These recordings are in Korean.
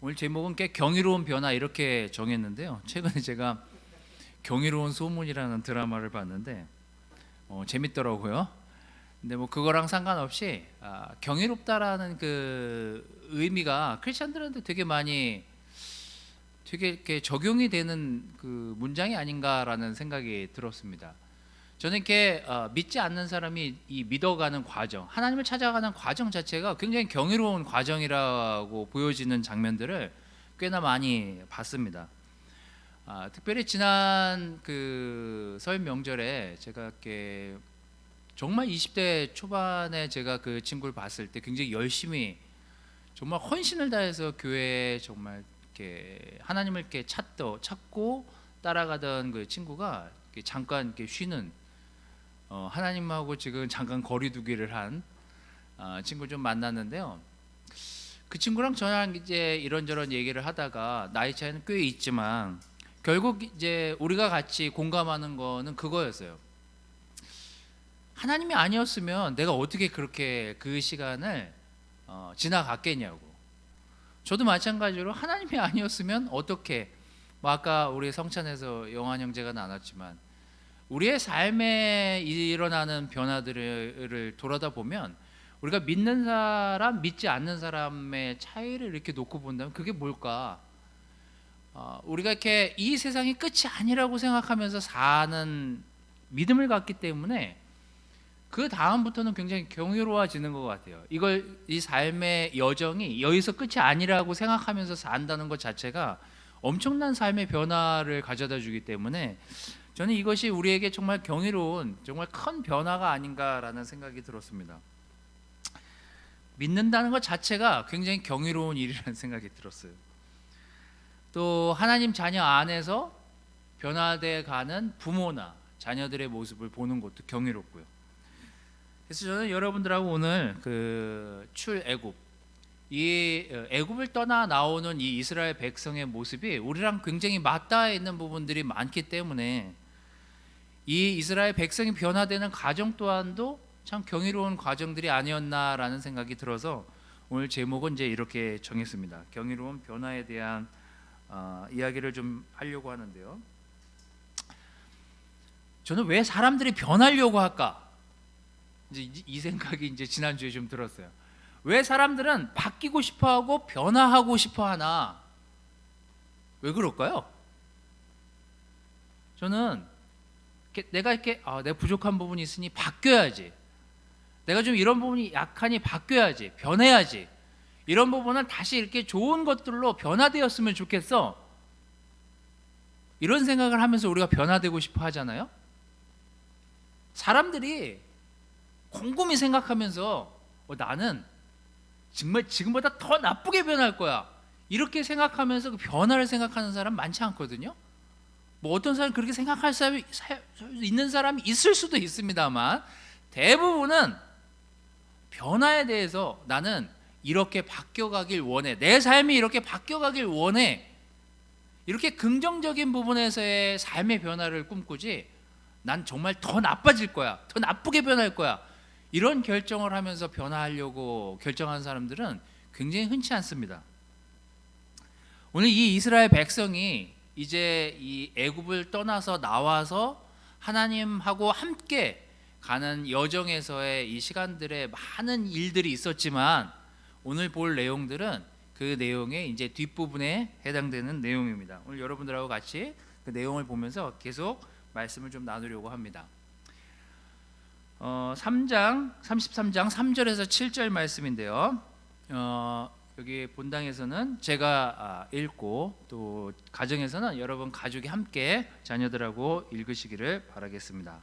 오늘 제목은 꽤 경이로운 변화 이렇게 정했는데요. 최근에 제가 경이로운 소문이라는 드라마를 봤는데 재밌더라고요. 근데 뭐 그거랑 상관없이 경이롭다라는 그 의미가 크리스천들한테 되게 많이 되게 이렇게 적용이 되는 그 문장이 아닌가라는 생각이 들었습니다. 저는 이렇게 믿지 않는 사람이 이 믿어가는 과정, 하나님을 찾아가는 과정 자체가 굉장히 경이로운 과정이라고 보여지는 장면들을 꽤나 많이 봤습니다. 특별히 지난 그 설 명절에 제가 이렇게 정말 20대 초반에 제가 그 친구를 봤을 때 굉장히 열심히 정말 헌신을 다해서 교회에 정말 이렇게 하나님을 이렇게 찾고 따라가던 그 친구가 이렇게 잠깐 이렇게 쉬는 하나님하고 지금 잠깐 거리두기를 한 친구 좀 만났는데요. 그 친구랑 저랑 이제 이런저런 얘기를 하다가 나이 차이는 꽤 있지만 결국 이제 우리가 같이 공감하는 거는 그거였어요. 하나님이 아니었으면 내가 어떻게 그렇게 그 시간을 지나갔겠냐고. 저도 마찬가지로 하나님이 아니었으면 어떻게 뭐 아까 우리 성찬에서 영환 형제가 나눴지만 우리의 삶에 일어나는 변화들을 돌아다 보면 우리가 믿는 사람, 믿지 않는 사람의 차이를 이렇게 놓고 본다면 그게 뭘까? 우리가 이렇게 이 세상이 끝이 아니라고 생각하면서 사는 믿음을 갖기 때문에 그 다음부터는 굉장히 경이로워지는 것 같아요. 이 삶의 여정이 여기서 끝이 아니라고 생각하면서 산다는 것 자체가 엄청난 삶의 변화를 가져다 주기 때문에 저는 이것이 우리에게 정말 경이로운 정말 큰 변화가 아닌가라는 생각이 들었습니다. 믿는다는 것 자체가 굉장히 경이로운 일이라는 생각이 들었어요. 또 하나님 자녀 안에서 변화돼 가는 부모나 자녀들의 모습을 보는 것도 경이롭고요. 그래서 저는 여러분들하고 오늘 그 출애굽, 이 애굽을 떠나 나오는 이 이스라엘 백성의 모습이 우리랑 굉장히 맞닿아 있는 부분들이 많기 때문에 이 이스라엘 백성이 변화되는 과정 또한도 참 경이로운 과정들이 아니었나라는 생각이 들어서 오늘 제목은 이제 이렇게 정했습니다. 경이로운 변화에 대한 이야기를 좀 하려고 하는데요. 저는 왜 사람들이 변하려고 할까? 이제 이 생각이 이제 지난주에 좀 들었어요. 왜 사람들은 바뀌고 싶어하고 변화하고 싶어하나? 왜 그럴까요? 저는 내가 내가 부족한 부분이 있으니 바뀌어야지. 내가 좀 이런 부분이 약하니 바뀌어야지. 변해야지. 이런 부분은 다시 이렇게 좋은 것들로 변화되었으면 좋겠어. 이런 생각을 하면서 우리가 변화되고 싶어 하잖아요. 사람들이 곰곰이 생각하면서 나는 정말 지금보다 더 나쁘게 변할 거야. 이렇게 생각하면서 그 변화를 생각하는 사람 많지 않거든요. 뭐 어떤 사람이 그렇게 생각할 사람이 있는 사람이 있을 수도 있습니다만 대부분은 변화에 대해서 나는 이렇게 바뀌어가길 원해. 내 삶이 이렇게 바뀌어가길 원해. 이렇게 긍정적인 부분에서의 삶의 변화를 꿈꾸지 난 정말 더 나빠질 거야. 더 나쁘게 변할 거야. 이런 결정을 하면서 변화하려고 결정한 사람들은 굉장히 흔치 않습니다. 오늘 이 이스라엘 백성이 이제 이 애굽을 떠나서 나와서 하나님하고 함께 가는 여정에서의 이 시간들에 많은 일들이 있었지만 오늘 볼 내용들은 그 내용의 이제 뒷부분에 해당되는 내용입니다. 오늘 여러분들하고 같이 그 내용을 보면서 계속 말씀을 좀 나누려고 합니다. 33장 3절에서 7절 말씀인데요. 여기 본당에서는 제가 읽고 또 가정에서는 여러분 가족이 함께 자녀들하고 읽으시기를 바라겠습니다.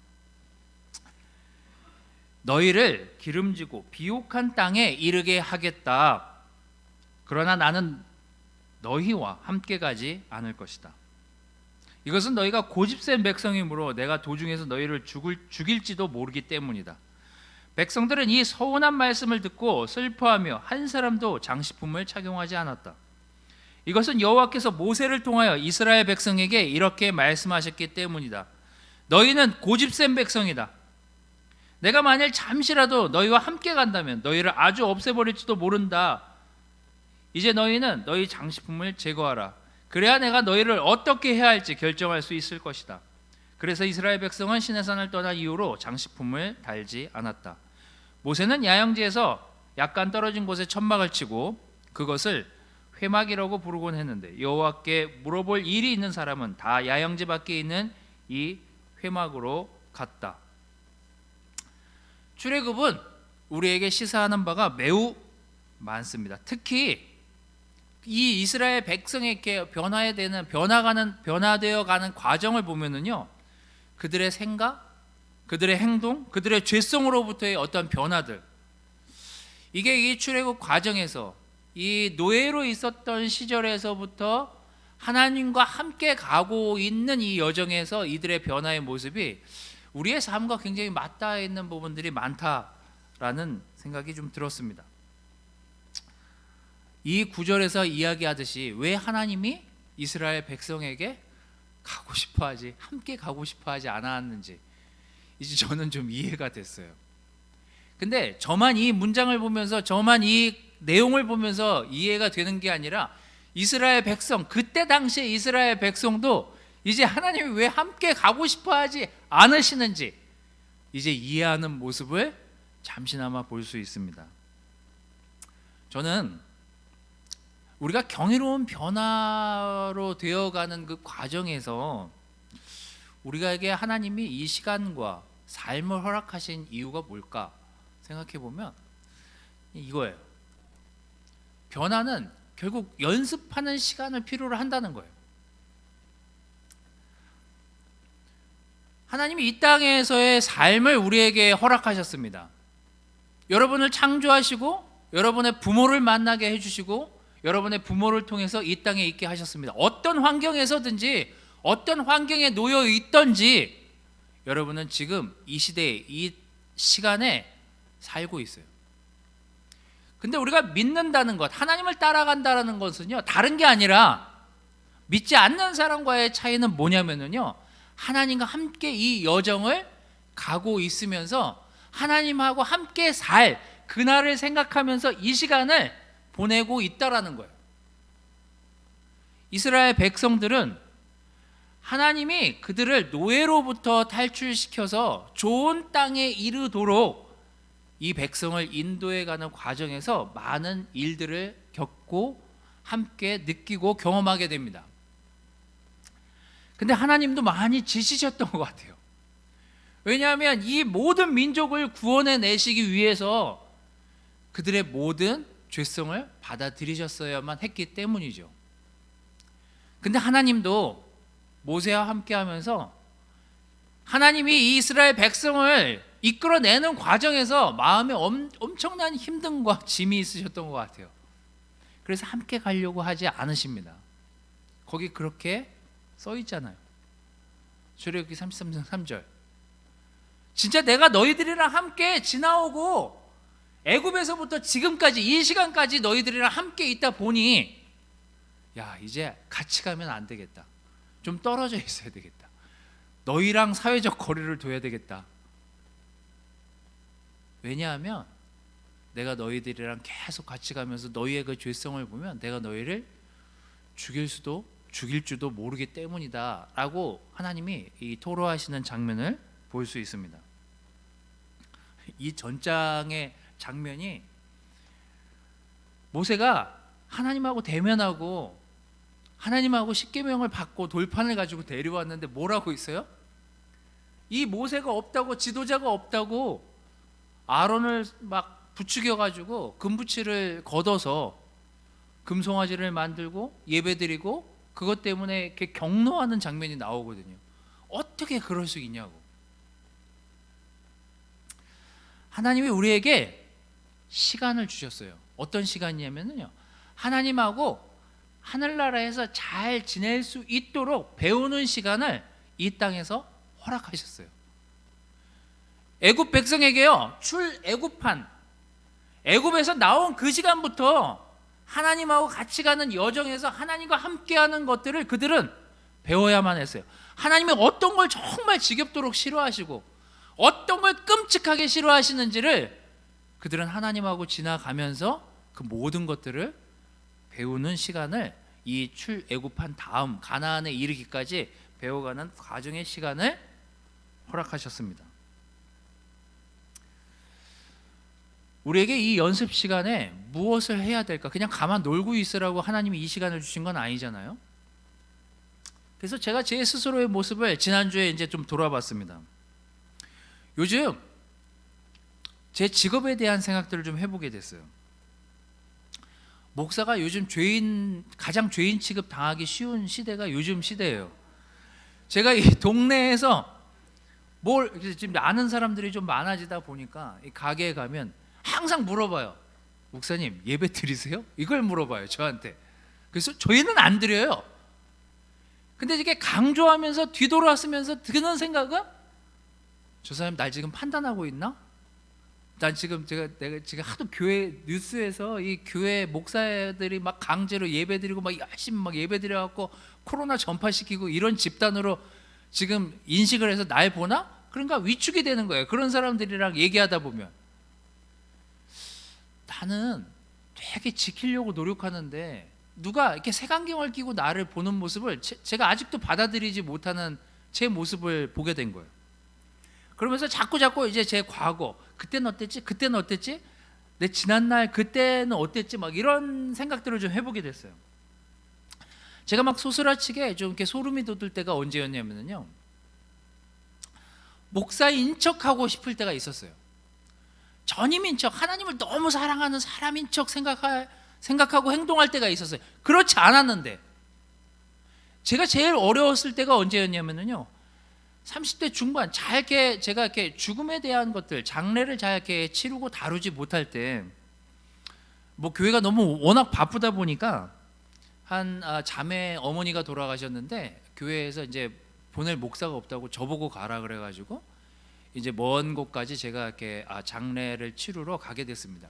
너희를 기름지고 비옥한 땅에 이르게 하겠다. 그러나 나는 너희와 함께 가지 않을 것이다. 이것은 너희가 고집센 백성이므로 내가 도중에서 너희를 죽일지도 모르기 때문이다. 백성들은 이 서운한 말씀을 듣고 슬퍼하며 한 사람도 장식품을 착용하지 않았다. 이것은 여호와께서 모세를 통하여 이스라엘 백성에게 이렇게 말씀하셨기 때문이다. 너희는 고집센 백성이다. 내가 만일 잠시라도 너희와 함께 간다면 너희를 아주 없애버릴지도 모른다. 이제 너희는 너희 장식품을 제거하라. 그래야 내가 너희를 어떻게 해야 할지 결정할 수 있을 것이다. 그래서 이스라엘 백성은 시내산을 떠난 이후로 장식품을 달지 않았다. 모세는 야영지에서 약간 떨어진 곳에 천막을 치고 그것을 회막이라고 부르곤 했는데 여호와께 물어볼 일이 있는 사람은 다 야영지 밖에 있는 이 회막으로 갔다. 출애굽은 우리에게 시사하는 바가 매우 많습니다. 특히 이 이스라엘 백성에게 변화되어 가는 과정을 보면은요, 그들의 생각, 그들의 행동, 그들의 죄성으로부터의 어떤 변화들, 이게 이 출애굽 과정에서 이 노예로 있었던 시절에서부터 하나님과 함께 가고 있는 이 여정에서 이들의 변화의 모습이 우리의 삶과 굉장히 맞닿아 있는 부분들이 많다라는 생각이 좀 들었습니다. 이 구절에서 이야기하듯이 왜 하나님이 이스라엘 백성에게 가고 싶어하지, 함께 가고 싶어하지 않았는지 이제 저는 좀 이해가 됐어요. 근데 저만 이 문장을 보면서, 저만 이 내용을 보면서 이해가 되는 게 아니라 이스라엘 백성, 그때 당시에 이스라엘 백성도 이제 하나님이 왜 함께 가고 싶어하지 않으시는지 이제 이해하는 모습을 잠시나마 볼 수 있습니다. 저는 우리가 경이로운 변화로 되어가는 그 과정에서 우리에게 하나님이 이 시간과 삶을 허락하신 이유가 뭘까 생각해 보면 이거예요. 변화는 결국 연습하는 시간을 필요로 한다는 거예요. 하나님이 이 땅에서의 삶을 우리에게 허락하셨습니다. 여러분을 창조하시고 여러분의 부모를 만나게 해주시고 여러분의 부모를 통해서 이 땅에 있게 하셨습니다. 어떤 환경에서든지 어떤 환경에 놓여 있던지 여러분은 지금 이 시대에, 이 시간에 살고 있어요. 근데 우리가 믿는다는 것, 하나님을 따라간다는 것은요, 다른 게 아니라 믿지 않는 사람과의 차이는 뭐냐면요, 하나님과 함께 이 여정을 가고 있으면서 하나님하고 함께 살 그날을 생각하면서 이 시간을 보내고 있다라는 거예요. 이스라엘 백성들은 하나님이 그들을 노예로부터 탈출시켜서 좋은 땅에 이르도록 이 백성을 인도해가는 과정에서 많은 일들을 겪고 함께 느끼고 경험하게 됩니다. 근데 하나님도 많이 지치셨던 것 같아요. 왜냐하면 이 모든 민족을 구원해 내시기 위해서 그들의 모든 죄성을 받아들이셨어야만 했기 때문이죠. 근데 하나님도 모세와 함께 하면서 하나님이 이 이스라엘 백성을 이끌어내는 과정에서 마음에 엄청난 힘듦과 짐이 있으셨던 것 같아요. 그래서 함께 가려고 하지 않으십니다. 거기 그렇게 써 있잖아요. 출애굽기 33장 3절. 진짜 내가 너희들이랑 함께 지나오고 애굽에서부터 지금까지 이 시간까지 너희들이랑 함께 있다 보니 야, 이제 같이 가면 안 되겠다. 좀 떨어져 있어야 되겠다. 너희랑 사회적 거리를 둬야 되겠다. 왜냐하면 내가 너희들이랑 계속 같이 가면서 너희의 그 죄성을 보면 내가 너희를 죽일 줄도 모르기 때문이다 라고 하나님이 이 토로하시는 장면을 볼 수 있습니다. 이 전장의 장면이 모세가 하나님하고 대면하고 하나님하고 십계명을 받고 돌판을 가지고 데려왔는데 뭐라고 있어요? 이 모세가 없다고, 지도자가 없다고 아론을 막 부추겨 가지고 금부치를 걷어서 금송아지를 만들고 예배드리고 그것 때문에 이렇게 경노하는 장면이 나오거든요. 어떻게 그럴 수 있냐고. 하나님이 우리에게 시간을 주셨어요. 어떤 시간이냐면요, 하나님하고 하늘나라에서 잘 지낼 수 있도록 배우는 시간을 이 땅에서 허락하셨어요. 애굽 백성에게요, 출애굽한 애굽에서 나온 그 시간부터 하나님하고 같이 가는 여정에서 하나님과 함께하는 것들을 그들은 배워야만 했어요. 하나님이 어떤 걸 정말 지겹도록 싫어하시고 어떤 걸 끔찍하게 싫어하시는지를 그들은 하나님하고 지나가면서 그 모든 것들을 배우는 시간을 이 출애굽한 다음 가나안에 이르기까지 배워가는 과정의 시간을 허락하셨습니다. 우리에게 이 연습 시간에 무엇을 해야 될까? 그냥 가만 놀고 있으라고 하나님이 이 시간을 주신 건 아니잖아요. 그래서 제가 제 스스로의 모습을 지난주에 이제 좀 돌아봤습니다. 요즘 제 직업에 대한 생각들을 좀 해보게 됐어요. 목사가 요즘 가장 죄인 취급 당하기 쉬운 시대가 요즘 시대예요. 제가 이 동네에서 지금 아는 사람들이 좀 많아지다 보니까 이 가게에 가면 항상 물어봐요. 목사님 예배 드리세요? 이걸 물어봐요 저한테. 그래서 저희는 안 드려요. 근데 이게 강조하면서 뒤돌아서면서 드는 생각은 저 사람 날 지금 판단하고 있나? 난 지금 내가 지금 하도 교회 뉴스에서 이 교회 목사들이 막 강제로 예배드리고 막 열심히 막 예배드려갖고 코로나 전파시키고 이런 집단으로 지금 인식을 해서 날 보나? 그러니까 위축이 되는 거예요. 그런 사람들이랑 얘기하다 보면 나는 되게 지키려고 노력하는데 누가 이렇게 색안경을 끼고 나를 보는 모습을 제가 아직도 받아들이지 못하는 제 모습을 보게 된 거예요. 그러면서 자꾸 이제 제 과거, 그때는 어땠지? 내 지난날 그때는 어땠지? 막 이런 생각들을 좀 해보게 됐어요. 제가 막 소스라치게 좀 이렇게 소름이 돋을 때가 언제였냐면요, 목사인 척하고 싶을 때가 있었어요. 전임인 척, 하나님을 너무 사랑하는 사람인 척 생각하고 행동할 때가 있었어요. 그렇지 않았는데 제가 제일 어려웠을 때가 언제였냐면요, 30대 중반 제가 이렇게 죽음에 대한 것들, 장례를 잘 이렇게 치르고 다루지 못할 때, 뭐 교회가 너무 워낙 바쁘다 보니까 한 자매 어머니가 돌아가셨는데 교회에서 이제 보낼 목사가 없다고 저보고 가라 그래가지고 이제 먼 곳까지 제가 이렇게 장례를 치르러 가게 됐습니다.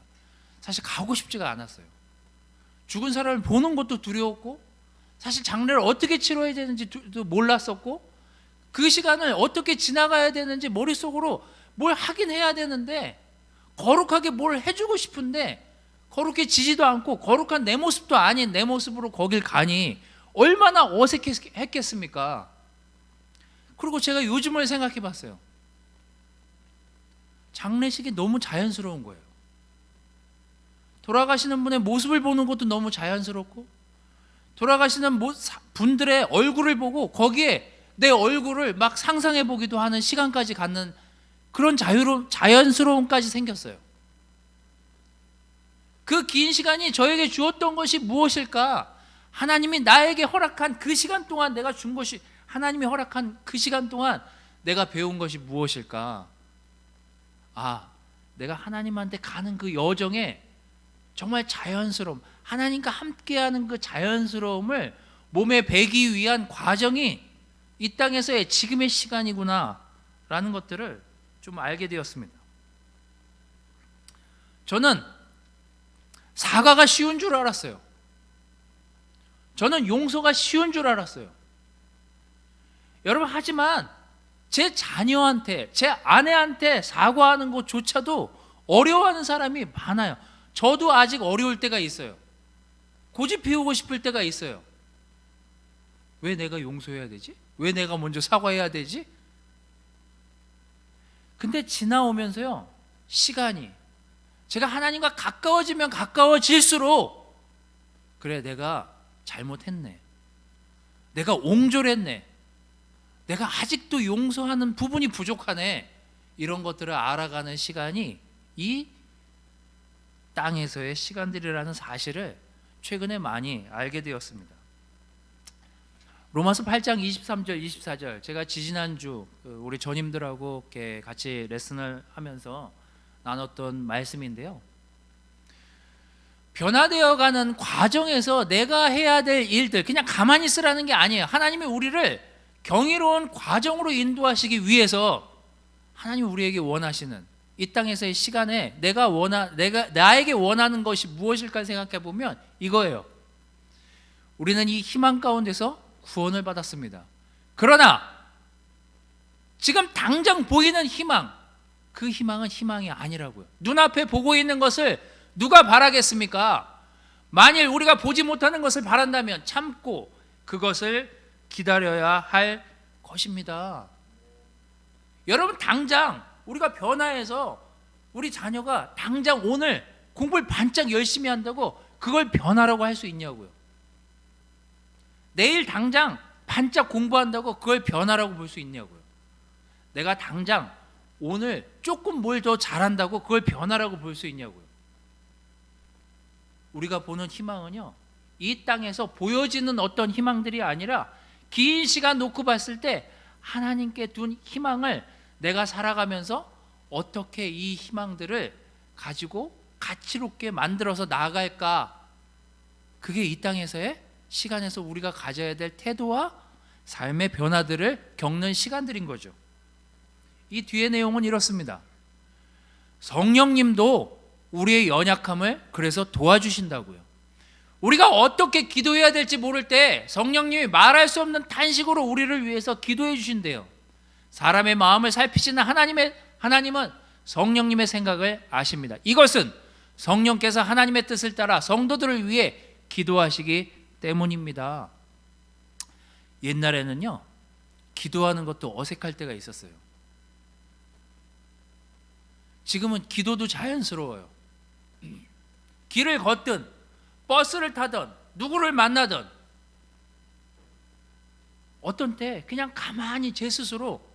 사실 가고 싶지가 않았어요. 죽은 사람을 보는 것도 두려웠고, 사실 장례를 어떻게 치러야 되는지도 몰랐었고, 그 시간을 어떻게 지나가야 되는지 머릿속으로 뭘 하긴 해야 되는데, 거룩하게 뭘 해주고 싶은데 거룩해지지도 않고 거룩한 내 모습도 아닌 내 모습으로 거길 가니 얼마나 어색했겠습니까? 그리고 제가 요즘을 생각해 봤어요. 장례식이 너무 자연스러운 거예요. 돌아가시는 분의 모습을 보는 것도 너무 자연스럽고, 돌아가시는 분들의 얼굴을 보고 거기에 내 얼굴을 막 상상해 보기도 하는 시간까지 갖는 그런 자연스러움까지 생겼어요. 그 긴 시간이 저에게 주었던 것이 무엇일까? 하나님이 나에게 허락한 그 시간 동안 내가 준 것이, 하나님이 허락한 그 시간 동안 내가 배운 것이 무엇일까? 내가 하나님한테 가는 그 여정에 정말 자연스러움, 하나님과 함께하는 그 자연스러움을 몸에 배기 위한 과정이 이 땅에서의 지금의 시간이구나 라는 것들을 좀 알게 되었습니다. 저는 사과가 쉬운 줄 알았어요. 저는 용서가 쉬운 줄 알았어요. 여러분, 하지만 제 자녀한테, 제 아내한테 사과하는 것조차도 어려워하는 사람이 많아요. 저도 아직 어려울 때가 있어요. 고집 피우고 싶을 때가 있어요. 왜 내가 용서해야 되지? 왜 내가 먼저 사과해야 되지? 근데 지나오면서요, 시간이, 제가 하나님과 가까워지면 가까워질수록, 그래, 내가 잘못했네, 내가 옹졸했네, 내가 아직도 용서하는 부분이 부족하네, 이런 것들을 알아가는 시간이 이 땅에서의 시간들이라는 사실을 최근에 많이 알게 되었습니다. 로마서 8장 23절 24절, 제가 지지난주 우리 전임들하고 이렇게 같이 레슨을 하면서 나눴던 말씀인데요, 변화되어가는 과정에서 내가 해야 될 일들, 그냥 가만히 있으라는 게 아니에요. 하나님이 우리를 경이로운 과정으로 인도하시기 위해서 하나님이 우리에게 원하시는 이 땅에서의 시간에 내가 나에게 원하는 것이 무엇일까 생각해 보면 이거예요. 우리는 이 희망 가운데서 구원을 받았습니다. 그러나 지금 당장 보이는 희망, 그 희망은 희망이 아니라고요. 눈앞에 보고 있는 것을 누가 바라겠습니까? 만일 우리가 보지 못하는 것을 바란다면 참고 그것을 기다려야 할 것입니다. 여러분, 당장 우리가 변화해서 우리 자녀가 당장 오늘 공부를 반짝 열심히 한다고 그걸 변화라고 할 수 있냐고요. 내일 당장 반짝 공부한다고 그걸 변화라고 볼 수 있냐고요. 내가 당장 오늘 조금 뭘 더 잘한다고 그걸 변화라고 볼 수 있냐고요. 우리가 보는 희망은요, 이 땅에서 보여지는 어떤 희망들이 아니라 긴 시간 놓고 봤을 때 하나님께 둔 희망을 내가 살아가면서 어떻게 이 희망들을 가지고 가치롭게 만들어서 나아갈까, 그게 이 땅에서의 시간에서 우리가 가져야 될 태도와 삶의 변화들을 겪는 시간들인 거죠. 이 뒤의 내용은 이렇습니다. 성령님도 우리의 연약함을 그래서 도와주신다고요. 우리가 어떻게 기도해야 될지 모를 때 성령님이 말할 수 없는 탄식으로 우리를 위해서 기도해 주신대요. 사람의 마음을 살피시는 하나님은 성령님의 생각을 아십니다. 이것은 성령께서 하나님의 뜻을 따라 성도들을 위해 기도하시기 때문입니다. 옛날에는요, 기도하는 것도 어색할 때가 있었어요. 지금은 기도도 자연스러워요. 길을 걷든 버스를 타든 누구를 만나든 어떤 때 그냥 가만히 제 스스로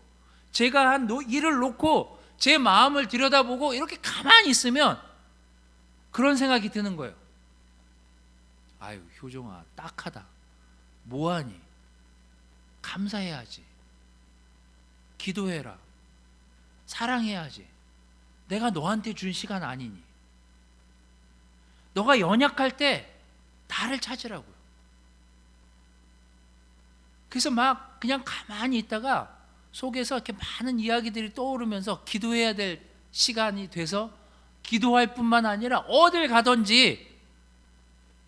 제가 한 일을 놓고 제 마음을 들여다보고 이렇게 가만히 있으면 그런 생각이 드는 거예요. 아유, 효정아, 딱하다. 뭐하니? 감사해야지. 기도해라. 사랑해야지. 내가 너한테 준 시간 아니니? 너가 연약할 때 나를 찾으라고요. 그래서 막 그냥 가만히 있다가 속에서 이렇게 많은 이야기들이 떠오르면서 기도해야 될 시간이 돼서 기도할 뿐만 아니라 어딜 가든지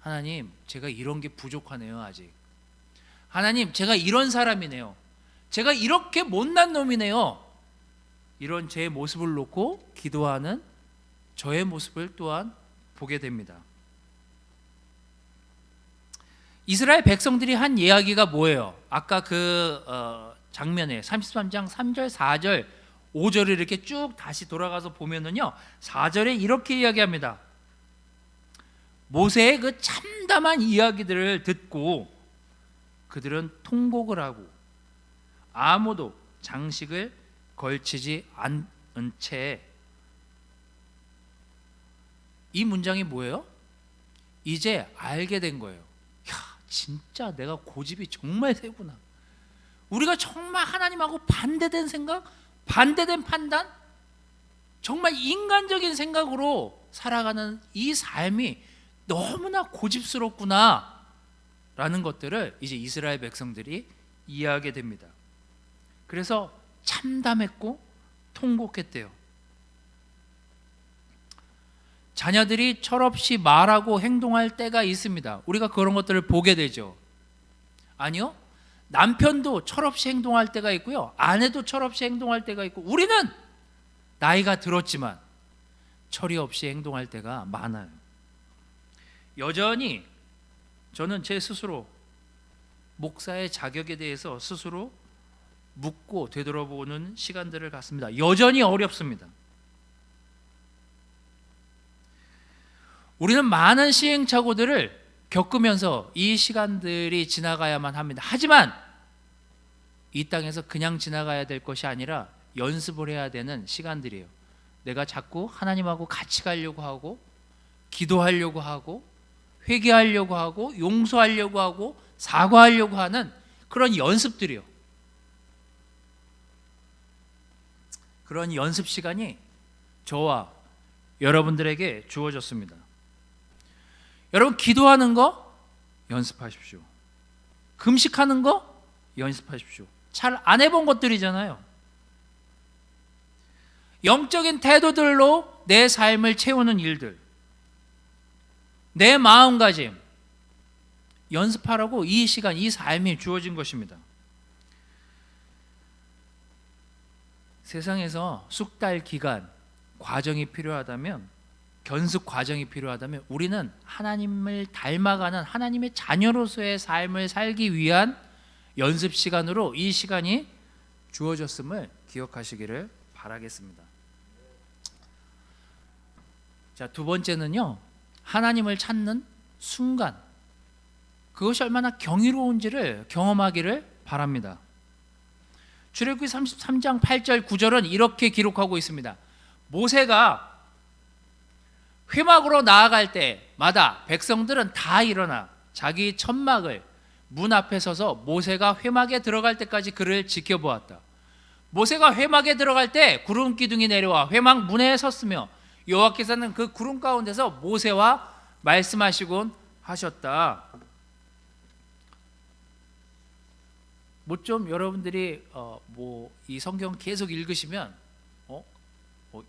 하나님, 제가 이런 게 부족하네요. 아직 하나님, 제가 이런 사람이네요. 제가 이렇게 못난 놈이네요. 이런 제 모습을 놓고 기도하는 저의 모습을 또한 보게 됩니다. 이스라엘 백성들이 한 이야기가 뭐예요? 아까 그 장면에 33장 3절, 4절, 5절을 이렇게 쭉 다시 돌아가서 보면은요, 4절에 이렇게 이야기합니다. 모세의 그 참담한 이야기들을 듣고 그들은 통곡을 하고 아무도 장식을 걸치지 않은 채, 이 문장이 뭐예요? 이제 알게 된 거예요. 야, 진짜 내가 고집이 정말 세구나. 우리가 정말 하나님하고 반대된 생각, 반대된 판단, 정말 인간적인 생각으로 살아가는 이 삶이 너무나 고집스럽구나 라는 것들을 이제 이스라엘 백성들이 이해하게 됩니다. 그래서 참담했고 통곡했대요. 자녀들이 철없이 말하고 행동할 때가 있습니다. 우리가 그런 것들을 보게 되죠. 아니요, 남편도 철없이 행동할 때가 있고요, 아내도 철없이 행동할 때가 있고, 우리는 나이가 들었지만 철이 없이 행동할 때가 많아요. 여전히 저는 제 스스로 목사의 자격에 대해서 스스로 묻고 되돌아보는 시간들을 갖습니다. 여전히 어렵습니다. 우리는 많은 시행착오들을 겪으면서 이 시간들이 지나가야만 합니다. 하지만 이 땅에서 그냥 지나가야 될 것이 아니라 연습을 해야 되는 시간들이에요. 내가 자꾸 하나님하고 같이 가려고 하고, 기도하려고 하고, 회개하려고 하고, 용서하려고 하고, 사과하려고 하는 그런 연습들이요. 그런 연습 시간이 저와 여러분들에게 주어졌습니다. 여러분, 기도하는 거 연습하십시오. 금식하는 거 연습하십시오. 잘 안 해본 것들이잖아요. 영적인 태도들로 내 삶을 채우는 일들, 내 마음가짐 연습하라고 이 시간, 이 삶이 주어진 것입니다. 세상에서 숙달 기간, 과정이 필요하다면 견습 과정이 필요하다면 우리는 하나님을 닮아가는 하나님의 자녀로서의 삶을 살기 위한 연습 시간으로 이 시간이 주어졌음을 기억하시기를 바라겠습니다. 자, 두 번째는요, 하나님을 찾는 순간, 그것이 얼마나 경이로운지를 경험하기를 바랍니다. 출애굽기 33장 8절 9절은 이렇게 기록하고 있습니다. 모세가 회막으로 나아갈 때마다 백성들은 다 일어나 자기 천막을 문 앞에 서서 모세가 회막에 들어갈 때까지 그를 지켜보았다. 모세가 회막에 들어갈 때 구름 기둥이 내려와 회막 문에 섰으며 여호와께서는 그 구름 가운데서 모세와 말씀하시곤 하셨다. 뭐 좀 여러분들이 이 성경 계속 읽으시면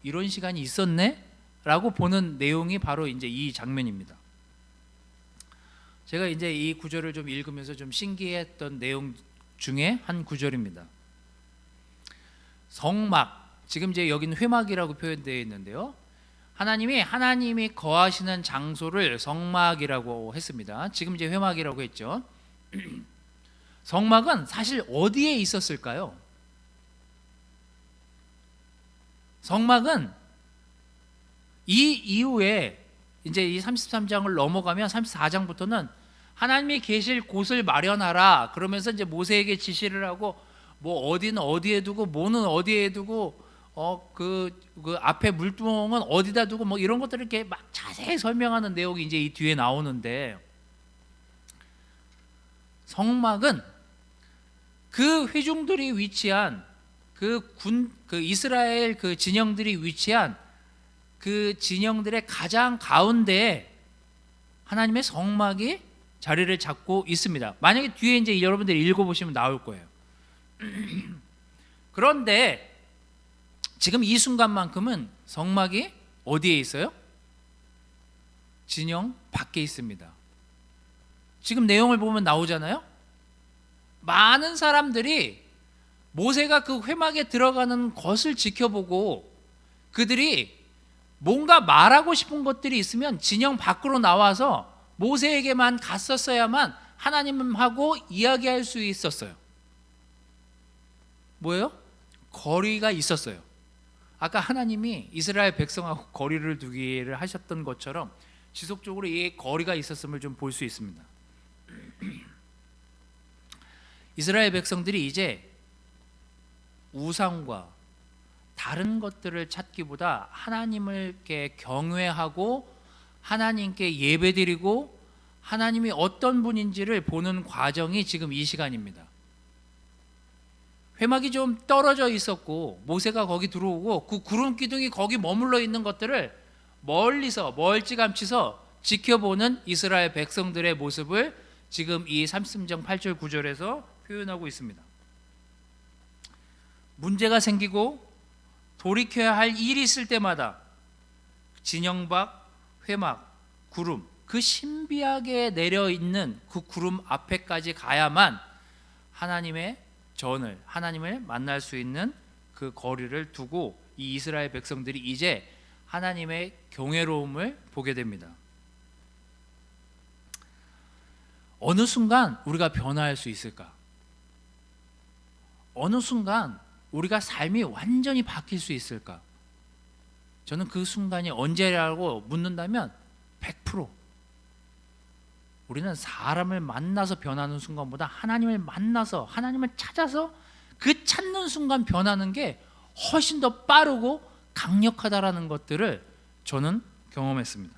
이런 시간이 있었네? 라고 보는 내용이 바로 이제 이 장면입니다. 제가 이제 이 구절을 좀 읽으면서 좀 신기했던 내용 중에 한 구절입니다. 성막, 지금 이제 여기는 회막이라고 표현되어 있는데요. 하나님이 거하시는 장소를 성막이라고 했습니다. 지금 이제 회막이라고 했죠. 성막은 사실 어디에 있었을까요? 성막은 이 이후에 이제 이 33장을 넘어가면 34장부터는 하나님이 계실 곳을 마련하라 그러면서 이제 모세에게 지시를 하고 뭐 어디는 어디에 두고 뭐는 어디에 두고 그 앞에 물두멍은 어디다 두고 뭐 이런 것들을 이렇게 막 자세히 설명하는 내용이 이제 이 뒤에 나오는데, 성막은 그 회중들이 위치한 그 이스라엘 그 진영들이 위치한 그 진영들의 가장 가운데에 하나님의 성막이 자리를 잡고 있습니다. 만약에 뒤에 이제 여러분들이 읽어보시면 나올 거예요. 그런데 지금 이 순간만큼은 성막이 어디에 있어요? 진영 밖에 있습니다. 지금 내용을 보면 나오잖아요. 많은 사람들이 모세가 그 회막에 들어가는 것을 지켜보고 그들이 뭔가 말하고 싶은 것들이 있으면 진영 밖으로 나와서 모세에게만 갔었어야만 하나님하고 이야기할 수 있었어요. 뭐예요? 거리가 있었어요. 아까 하나님이 이스라엘 백성하고 거리를 두기를 하셨던 것처럼 지속적으로 이 거리가 있었음을 좀 볼 수 있습니다. 이스라엘 백성들이 이제 우상과 다른 것들을 찾기보다 하나님을 경외하고 하나님께 예배드리고 하나님이 어떤 분인지를 보는 과정이 지금 이 시간입니다. 회막이 좀 떨어져 있었고 모세가 거기 들어오고 그 구름 기둥이 거기 머물러 있는 것들을 멀리서 멀찌감치서 지켜보는 이스라엘 백성들의 모습을 지금 이 33장 8절 9절에서 표현하고 있습니다. 문제가 생기고 돌이켜야 할 일이 있을 때마다 진영 밖, 회막, 구름, 그 신비하게 내려있는 그 구름 앞에까지 가야만 하나님의 전을, 하나님을 만날 수 있는 그 거리를 두고 이 이스라엘 백성들이 이제 하나님의 경외로움을 보게 됩니다. 어느 순간 우리가 변화할 수 있을까? 어느 순간 우리가 삶이 완전히 바뀔 수 있을까? 저는 그 순간이 언제라고 묻는다면 100% 우리는 사람을 만나서 변하는 순간보다 하나님을 만나서 하나님을 찾아서 그 찾는 순간 변하는 게 훨씬 더 빠르고 강력하다라는 것들을 저는 경험했습니다.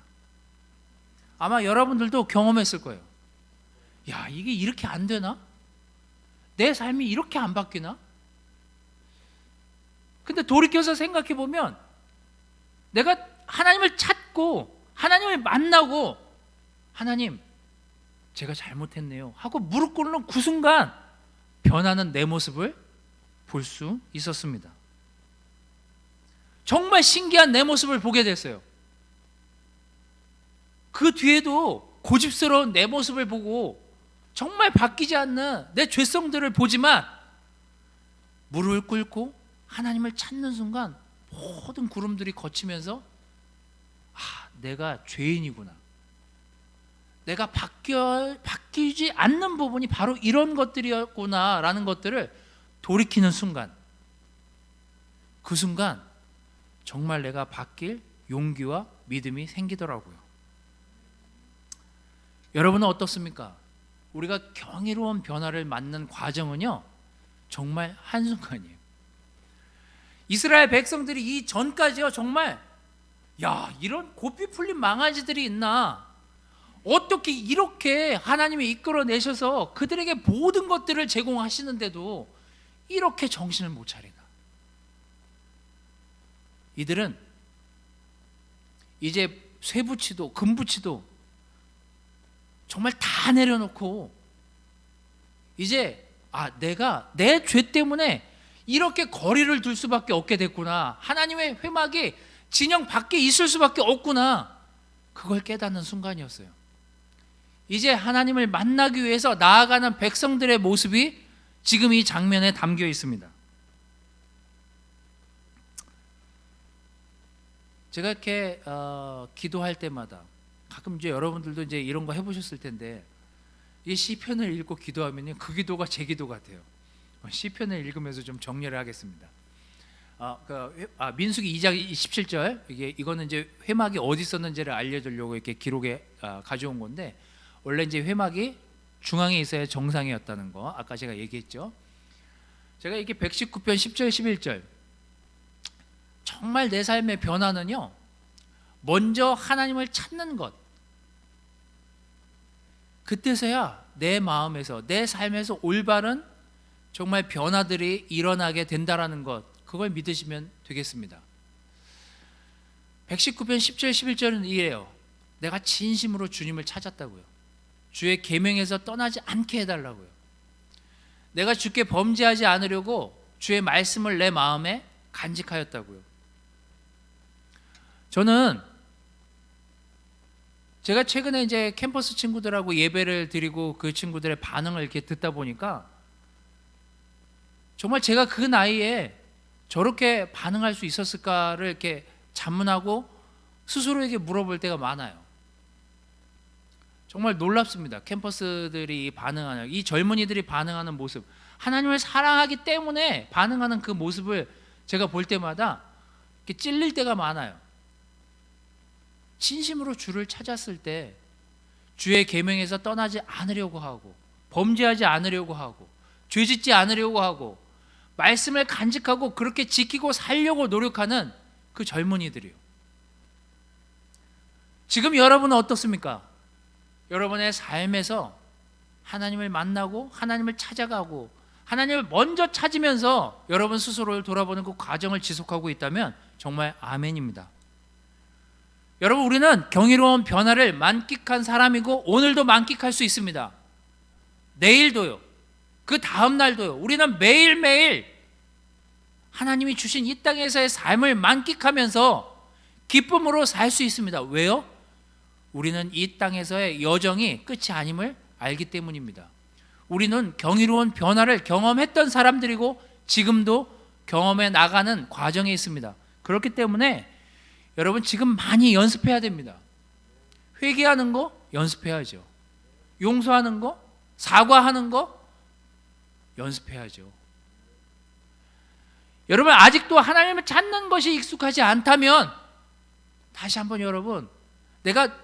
아마 여러분들도 경험했을 거예요. 야, 이게 이렇게 안 되나? 내 삶이 이렇게 안 바뀌나? 근데 돌이켜서 생각해 보면 내가 하나님을 찾고 하나님을 만나고 하나님 제가 잘못했네요 하고 무릎 꿇는 그 순간 변하는 내 모습을 볼 수 있었습니다. 정말 신기한 내 모습을 보게 됐어요. 그 뒤에도 고집스러운 내 모습을 보고 정말 바뀌지 않는 내 죄성들을 보지만 무릎을 꿇고 하나님을 찾는 순간 모든 구름들이 거치면서 내가 죄인이구나, 내가 바뀌지 않는 부분이 바로 이런 것들이었구나 라는 것들을 돌이키는 순간, 그 순간 정말 내가 바뀔 용기와 믿음이 생기더라고요. 여러분은 어떻습니까? 우리가 경이로운 변화를 맞는 과정은요, 정말 한순간이에요. 이스라엘 백성들이 이 전까지요, 정말 이런 고삐 풀린 망아지들이 있나, 어떻게 이렇게 하나님이 이끌어내셔서 그들에게 모든 것들을 제공하시는데도 이렇게 정신을 못 차리나. 이들은 이제 쇠붙이도 금붙이도 정말 다 내려놓고 이제 내가 내 죄 때문에 이렇게 거리를 둘 수밖에 없게 됐구나, 하나님의 회막이 진영 밖에 있을 수밖에 없구나, 그걸 깨닫는 순간이었어요. 이제 하나님을 만나기 위해서 나아가는 백성들의 모습이 지금 이 장면에 담겨 있습니다. 제가 이렇게 기도할 때마다 가끔 이제 여러분들도 이제 이런 거 해보셨을 텐데, 이 시편을 읽고 기도하면요, 그 기도가 제 기도 같아요. 시편을 읽으면서 좀 정리를 하겠습니다. 민수기 2장 17절, 이거는 이제 회막이 어디 있었는지를 알려주려고 이렇게 기록에 가져온 건데, 원래 이제 회막이 중앙에 있어야 정상이었다는 거 아까 제가 얘기했죠. 제가 이게 119편 10절 11절, 정말 내 삶의 변화는요, 먼저 하나님을 찾는 것, 그때서야 내 마음에서 내 삶에서 올바른 정말 변화들이 일어나게 된다라는 것, 그걸 믿으시면 되겠습니다. 119편 10절 11절은 이래요. 내가 진심으로 주님을 찾았다고요. 주의 계명에서 떠나지 않게 해달라고요. 내가 주께 범죄하지 않으려고 주의 말씀을 내 마음에 간직하였다고요. 저는 제가 최근에 이제 캠퍼스 친구들하고 예배를 드리고 그 친구들의 반응을 이렇게 듣다 보니까 정말 제가 그 나이에 저렇게 반응할 수 있었을까를 이렇게 자문하고 스스로에게 물어볼 때가 많아요. 정말 놀랍습니다. 캠퍼스들이 반응하는, 이 젊은이들이 반응하는 모습, 하나님을 사랑하기 때문에 반응하는 그 모습을 제가 볼 때마다 이렇게 찔릴 때가 많아요. 진심으로 주를 찾았을 때 주의 계명에서 떠나지 않으려고 하고, 범죄하지 않으려고 하고, 죄짓지 않으려고 하고, 말씀을 간직하고 그렇게 지키고 살려고 노력하는 그 젊은이들이요. 지금 여러분은 어떻습니까? 여러분의 삶에서 하나님을 만나고 하나님을 찾아가고 하나님을 먼저 찾으면서 여러분 스스로를 돌아보는 그 과정을 지속하고 있다면 정말 아멘입니다. 여러분, 우리는 경이로운 변화를 만끽한 사람이고 오늘도 만끽할 수 있습니다. 내일도요, 그 다음 날도요. 우리는 매일매일 하나님이 주신 이 땅에서의 삶을 만끽하면서 기쁨으로 살 수 있습니다. 왜요? 우리는 이 땅에서의 여정이 끝이 아님을 알기 때문입니다. 우리는 경이로운 변화를 경험했던 사람들이고 지금도 경험해 나가는 과정에 있습니다. 그렇기 때문에 여러분, 지금 많이 연습해야 됩니다. 회개하는 거 연습해야죠. 용서하는 거, 사과하는 거 연습해야죠. 여러분, 아직도 하나님을 찾는 것이 익숙하지 않다면 다시 한번 여러분, 내가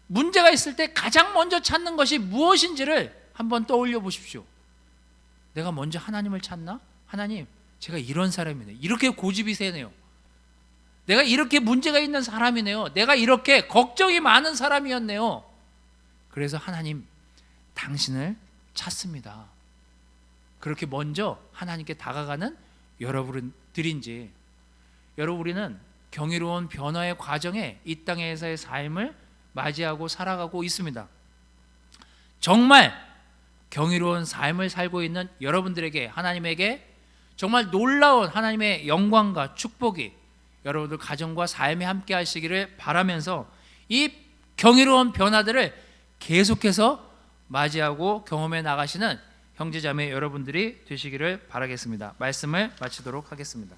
문제가 있을 때 가장 먼저 찾는 것이 무엇인지를 한번 떠올려 보십시오. 내가 먼저 하나님을 찾나? 하나님, 제가 이런 사람이네. 이렇게 고집이 세네요. 내가 이렇게 문제가 있는 사람이네요. 내가 이렇게 걱정이 많은 사람이었네요. 그래서 하나님, 당신을 찾습니다. 그렇게 먼저 하나님께 다가가는 여러분들인지, 여러분, 우리는 경이로운 변화의 과정에 이 땅에서의 삶을 맞이하고 살아가고 있습니다. 정말 경이로운 삶을 살고 있는 여러분들에게, 하나님에게 정말 놀라운 하나님의 영광과 축복이 여러분들 가정과 삶에 함께 하시기를 바라면서 이 경이로운 변화들을 계속해서 맞이하고 경험해 나가시는 형제자매 여러분들이 되시기를 바라겠습니다. 말씀을 마치도록 하겠습니다.